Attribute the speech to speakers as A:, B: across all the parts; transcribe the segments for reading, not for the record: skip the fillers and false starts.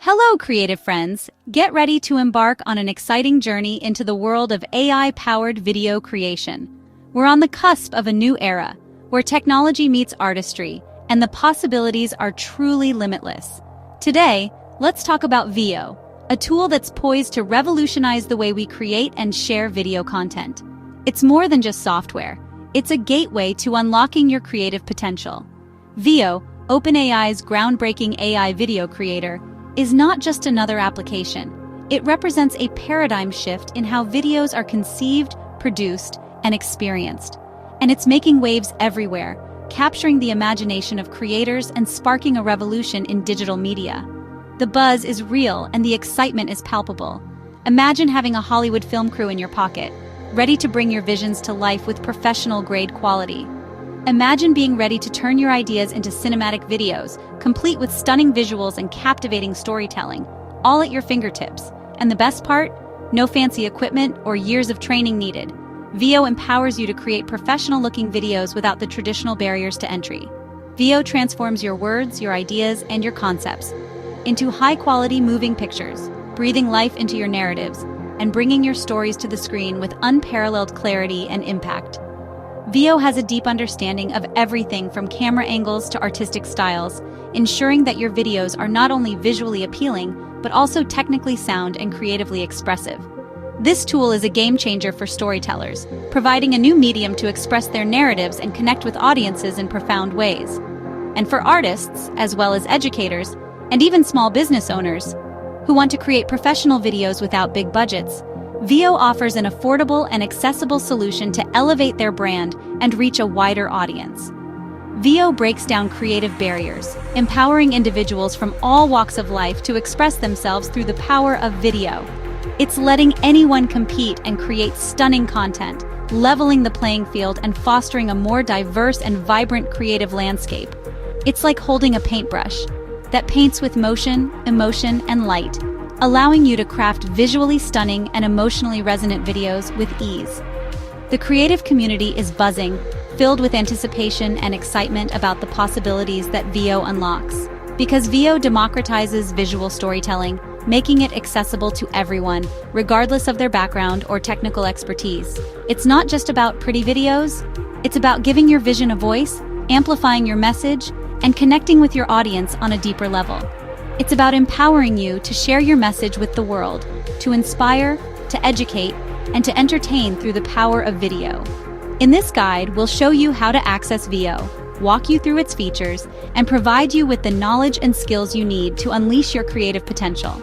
A: Hello, creative friends! Get ready to embark on an exciting journey into the world of AI-powered video creation. We're on the cusp of a new era, where technology meets artistry, and the possibilities are truly limitless. Today, let's talk about Veo, a tool that's poised to revolutionize the way we create and share video content. It's more than just software. It's a gateway to unlocking your creative potential. Veo, OpenAI's groundbreaking AI video creator, is not just another application. It represents a paradigm shift in how videos are conceived, produced, and experienced. And it's making waves everywhere, capturing the imagination of creators and sparking a revolution in digital media. The buzz is real and the excitement is palpable. Imagine having a Hollywood film crew in your pocket, ready to bring your visions to life with professional-grade quality. Imagine being ready to turn your ideas into cinematic videos, complete with stunning visuals and captivating storytelling, all at your fingertips. And the best part? No fancy equipment or years of training needed. Veo empowers you to create professional-looking videos without the traditional barriers to entry. Veo transforms your words, your ideas, and your concepts into high-quality moving pictures, breathing life into your narratives, and bringing your stories to the screen with unparalleled clarity and impact. Veo has a deep understanding of everything from camera angles to artistic styles, ensuring that your videos are not only visually appealing, but also technically sound and creatively expressive. This tool is a game-changer for storytellers, providing a new medium to express their narratives and connect with audiences in profound ways. And for artists, as well as educators, and even small business owners who want to create professional videos without big budgets, Veo offers an affordable and accessible solution to elevate their brand and reach a wider audience. Veo breaks down creative barriers, empowering individuals from all walks of life to express themselves through the power of video. It's letting anyone compete and create stunning content, leveling the playing field and fostering a more diverse and vibrant creative landscape. It's like holding a paintbrush that paints with motion, emotion, and light, allowing you to craft visually stunning and emotionally resonant videos with ease. The creative community is buzzing, filled with anticipation and excitement about the possibilities that Veo unlocks. Because Veo democratizes visual storytelling, making it accessible to everyone, regardless of their background or technical expertise. It's not just about pretty videos, it's about giving your vision a voice, amplifying your message, and connecting with your audience on a deeper level. It's about empowering you to share your message with the world, to inspire, to educate, and to entertain through the power of video. In this guide, we'll show you how to access Veo, walk you through its features, and provide you with the knowledge and skills you need to unleash your creative potential.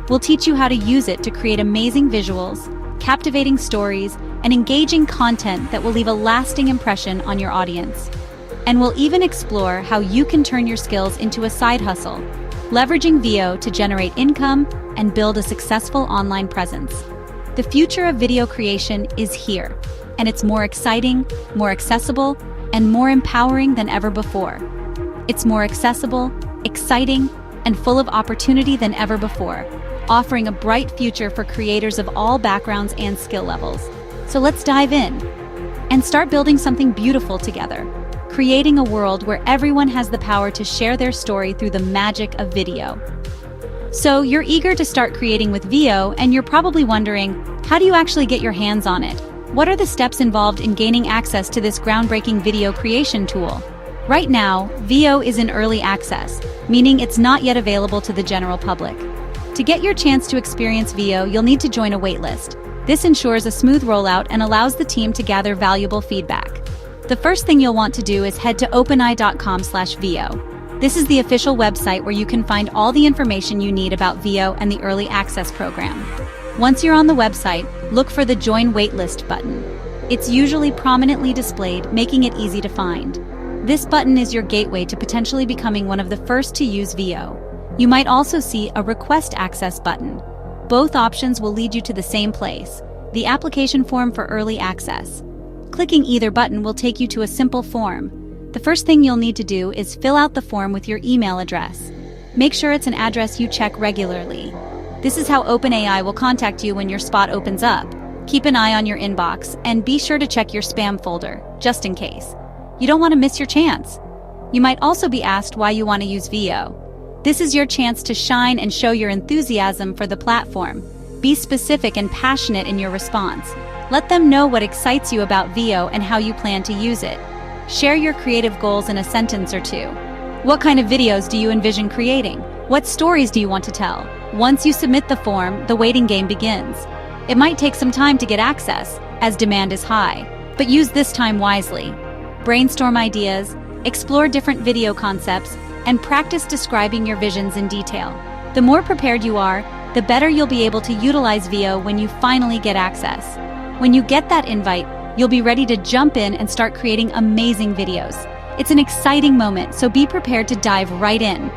A: We'll teach you how to use it to create amazing visuals, captivating stories, and engaging content that will leave a lasting impression on your audience. And we'll even explore how you can turn your skills into a side hustle, leveraging Veo to generate income and build a successful online presence. The future of video creation is here, and it's more exciting, more accessible, and more empowering than ever before. It's more accessible, exciting, and full of opportunity than ever before, offering a bright future for creators of all backgrounds and skill levels. So let's dive in and start building something beautiful together, creating a world where everyone has the power to share their story through the magic of video. So you're eager to start creating with Veo, and you're probably wondering, how do you actually get your hands on it? What are the steps involved in gaining access to this groundbreaking video creation tool? Right now, Veo is in early access, meaning it's not yet available to the general public. To get your chance to experience Veo, you'll need to join a waitlist. This ensures a smooth rollout and allows the team to gather valuable feedback. The first thing you'll want to do is head to openai.com/Veo. This is the official website where you can find all the information you need about Veo and the Early Access program. Once you're on the website, look for the Join Waitlist button. It's usually prominently displayed, making it easy to find. This button is your gateway to potentially becoming one of the first to use Veo. You might also see a Request Access button. Both options will lead you to the same place, the application form for early access. Clicking either button will take you to a simple form. The first thing you'll need to do is fill out the form with your email address. Make sure it's an address you check regularly. This is how OpenAI will contact you when your spot opens up. Keep an eye on your inbox and be sure to check your spam folder, just in case. You don't want to miss your chance. You might also be asked why you want to use Veo. This is your chance to shine and show your enthusiasm for the platform. Be specific and passionate in your response. Let them know what excites you about Veo and how you plan to use it. Share your creative goals in a sentence or two. What kind of videos do you envision creating? What stories do you want to tell? Once you submit the form, the waiting game begins. It might take some time to get access, as demand is high, but use this time wisely. Brainstorm ideas, explore different video concepts, and practice describing your visions in detail. The more prepared you are, the better you'll be able to utilize Veo when you finally get access. When you get that invite, you'll be ready to jump in and start creating amazing videos. It's an exciting moment, so be prepared to dive right in.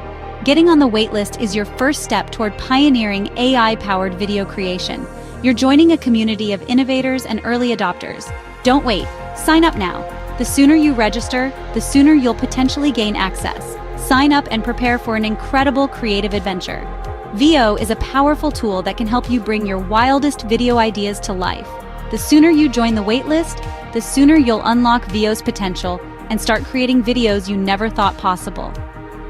A: Getting on the waitlist is your first step toward pioneering AI-powered video creation. You're joining a community of innovators and early adopters. Don't wait. Sign up now. The sooner you register, the sooner you'll potentially gain access. Sign up and prepare for an incredible creative adventure. Veo is a powerful tool that can help you bring your wildest video ideas to life. The sooner you join the waitlist, the sooner you'll unlock Veo's potential and start creating videos you never thought possible.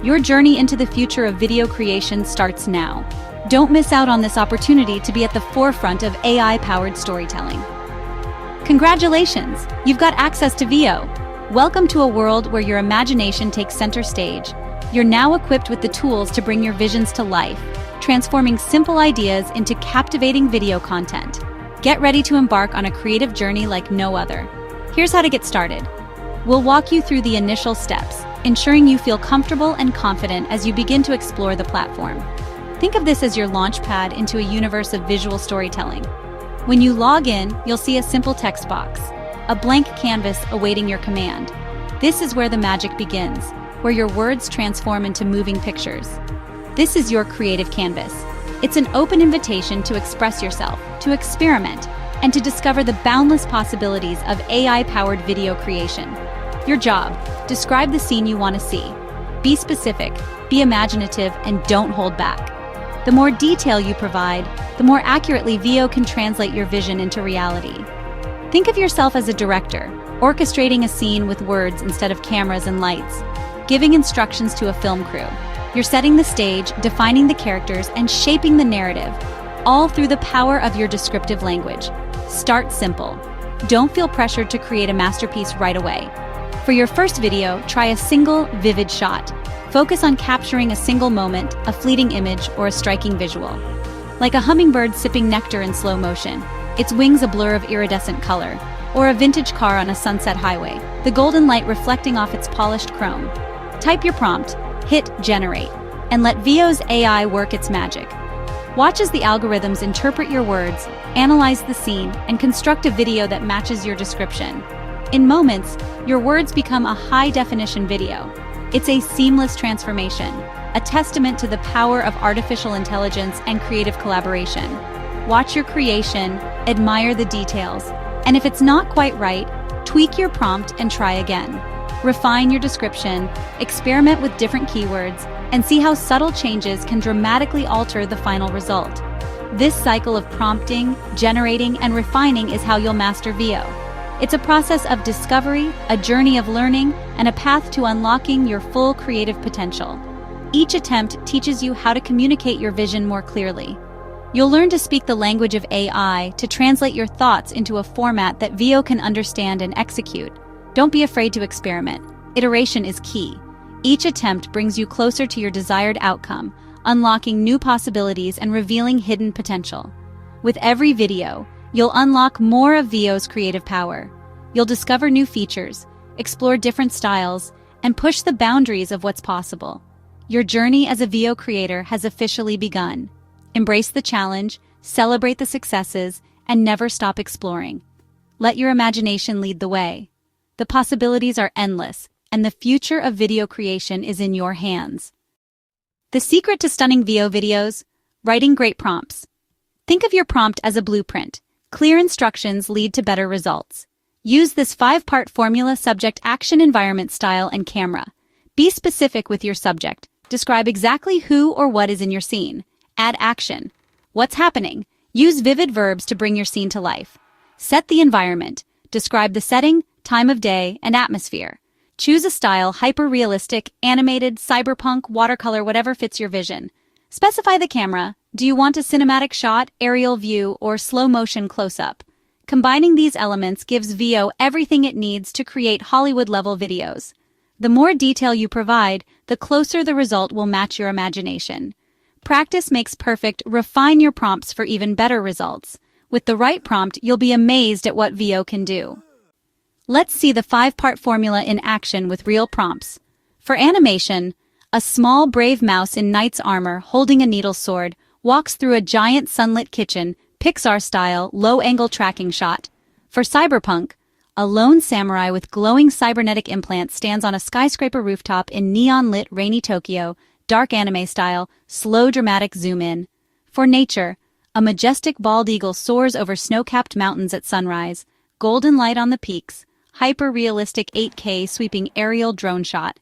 A: Your journey into the future of video creation starts now. Don't miss out on this opportunity to be at the forefront of AI-powered storytelling. Congratulations! You've got access to Veo. Welcome to a world where your imagination takes center stage. You're now equipped with the tools to bring your visions to life, transforming simple ideas into captivating video content. Get ready to embark on a creative journey like no other. Here's how to get started. We'll walk you through the initial steps, ensuring you feel comfortable and confident as you begin to explore the platform. Think of this as your launch pad into a universe of visual storytelling. When you log in, you'll see a simple text box, a blank canvas awaiting your command. This is where the magic begins, where your words transform into moving pictures. This is your creative canvas. It's an open invitation to express yourself, to experiment, and to discover the boundless possibilities of AI-powered video creation. Your job: describe the scene you want to see. Be specific, be imaginative, and don't hold back. The more detail you provide, the more accurately Veo can translate your vision into reality. Think of yourself as a director, orchestrating a scene with words instead of cameras and lights, giving instructions to a film crew. You're setting the stage, defining the characters, and shaping the narrative, all through the power of your descriptive language. Start simple. Don't feel pressured to create a masterpiece right away. For your first video, try a single, vivid shot. Focus on capturing a single moment, a fleeting image, or a striking visual. Like a hummingbird sipping nectar in slow motion, its wings a blur of iridescent color, or a vintage car on a sunset highway, the golden light reflecting off its polished chrome. Type your prompt, hit generate, and let Veo's AI work its magic. Watch as the algorithms interpret your words, analyze the scene, and construct a video that matches your description. In moments, your words become a high-definition video. It's a seamless transformation, a testament to the power of artificial intelligence and creative collaboration. Watch your creation, admire the details, and if it's not quite right, tweak your prompt and try again. Refine your description, experiment with different keywords, and see how subtle changes can dramatically alter the final result. This cycle of prompting, generating, and refining is how you'll master Veo. It's a process of discovery, a journey of learning, and a path to unlocking your full creative potential. Each attempt teaches you how to communicate your vision more clearly. You'll learn to speak the language of AI, to translate your thoughts into a format that Veo can understand and execute. Don't be afraid to experiment. Iteration is key. Each attempt brings you closer to your desired outcome, unlocking new possibilities and revealing hidden potential. With every video, you'll unlock more of Veo's creative power. You'll discover new features, explore different styles, and push the boundaries of what's possible. Your journey as a Veo creator has officially begun. Embrace the challenge, celebrate the successes, and never stop exploring. Let your imagination lead the way. The possibilities are endless, and the future of video creation is in your hands. The secret to stunning Veo videos: writing great prompts. Think of your prompt as a blueprint. Clear instructions lead to better results. Use this 5-part formula: subject, action, environment, style, and camera. Be specific with your subject. Describe exactly who or what is in your scene. Add action. What's happening? Use vivid verbs to bring your scene to life. Set the environment. Describe the setting, time of day, and atmosphere. Choose a style: hyper-realistic, animated, cyberpunk, watercolor, whatever fits your vision. Specify the camera. Do you want a cinematic shot, aerial view, or slow-motion close-up? Combining these elements gives Veo everything it needs to create Hollywood-level videos. The more detail you provide, the closer the result will match your imagination. Practice makes perfect. Refine your prompts for even better results. With the right prompt, you'll be amazed at what Veo can do. Let's see the 5-part formula in action with real prompts. For animation, a small brave mouse in knight's armor holding a needle sword walks through a giant sunlit kitchen, Pixar-style, low-angle tracking shot. For cyberpunk, a lone samurai with glowing cybernetic implants stands on a skyscraper rooftop in neon-lit rainy Tokyo, dark anime style, slow dramatic zoom-in. For nature, a majestic bald eagle soars over snow-capped mountains at sunrise, golden light on the peaks, hyper-realistic 8K sweeping aerial drone shot.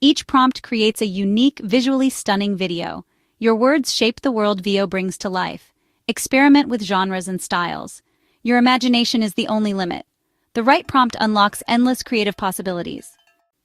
A: Each prompt creates a unique, visually stunning video. Your words shape the world Veo brings to life. Experiment with genres and styles. Your imagination is the only limit. The right prompt unlocks endless creative possibilities.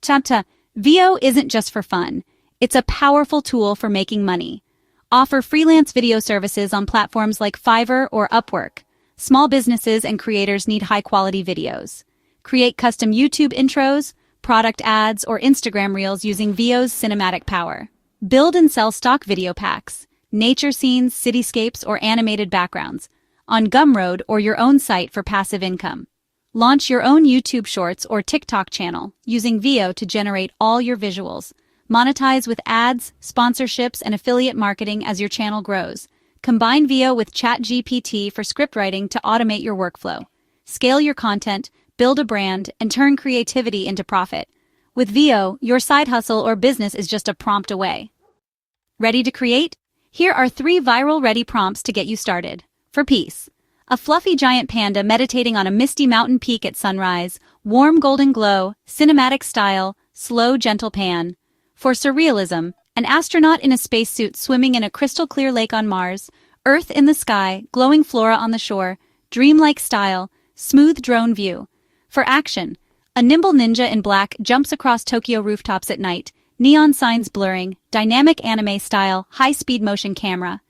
A: Chapter: Veo isn't just for fun. It's a powerful tool for making money. Offer freelance video services on platforms like Fiverr or Upwork. Small businesses and creators need high-quality videos. Create custom YouTube intros, product ads, or Instagram reels using Veo's cinematic power. Build and sell stock video packs, nature scenes, cityscapes, or animated backgrounds on Gumroad or your own site for passive income. Launch your own YouTube Shorts or TikTok channel using Veo to generate all your visuals. Monetize with ads, sponsorships, and affiliate marketing as your channel grows. Combine Veo with ChatGPT for script writing to automate your workflow. Scale your content, build a brand, and turn creativity into profit. With Veo, your side hustle or business is just a prompt away. Ready to create? Here are 3 viral-ready prompts to get you started. For peace, a fluffy giant panda meditating on a misty mountain peak at sunrise, warm golden glow, cinematic style, slow gentle pan. For surrealism, an astronaut in a spacesuit swimming in a crystal-clear lake on Mars, Earth in the sky, glowing flora on the shore, dreamlike style, smooth drone view. For action, a nimble ninja in black jumps across Tokyo rooftops at night, neon signs blurring, dynamic anime style, high-speed motion camera.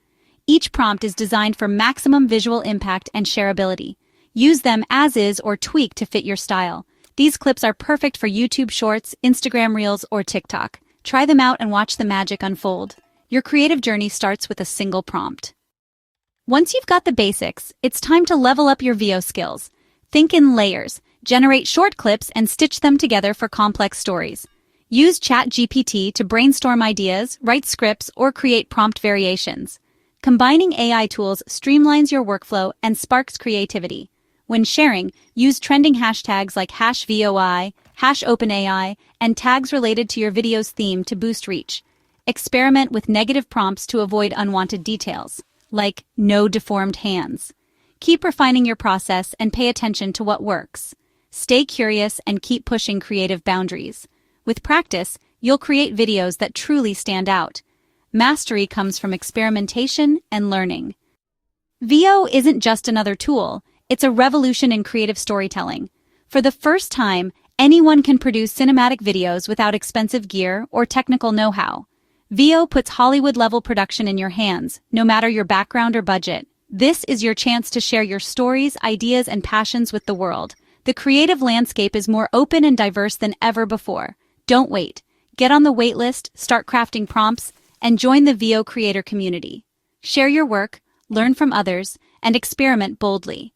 A: Each prompt is designed for maximum visual impact and shareability. Use them as is or tweak to fit your style. These clips are perfect for YouTube Shorts, Instagram Reels, or TikTok. Try them out and watch the magic unfold. Your creative journey starts with a single prompt. Once you've got the basics, it's time to level up your Veo skills. Think in layers, generate short clips, and stitch them together for complex stories. Use ChatGPT to brainstorm ideas, write scripts, or create prompt variations. Combining AI tools streamlines your workflow and sparks creativity. When sharing, use trending hashtags like #VeoAI, #OpenAI, and tags related to your video's theme to boost reach. Experiment with negative prompts to avoid unwanted details, like no deformed hands. Keep refining your process and pay attention to what works. Stay curious and keep pushing creative boundaries. With practice, you'll create videos that truly stand out. Mastery comes from experimentation and learning. Veo isn't just another tool, it's a revolution in creative storytelling. For the first time, anyone can produce cinematic videos without expensive gear or technical know-how. Veo puts Hollywood-level production in your hands, no matter your background or budget. This is your chance to share your stories, ideas, and passions with the world. The creative landscape is more open and diverse than ever before. Don't wait. Get on the waitlist, start crafting prompts, and join the Veo creator community. Share your work, learn from others, and experiment boldly.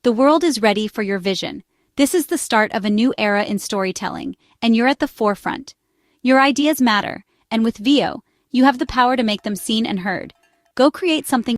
A: The world is ready for your vision. This is the start of a new era in storytelling, and you're at the forefront. Your ideas matter, and with Veo, you have the power to make them seen and heard. Go create something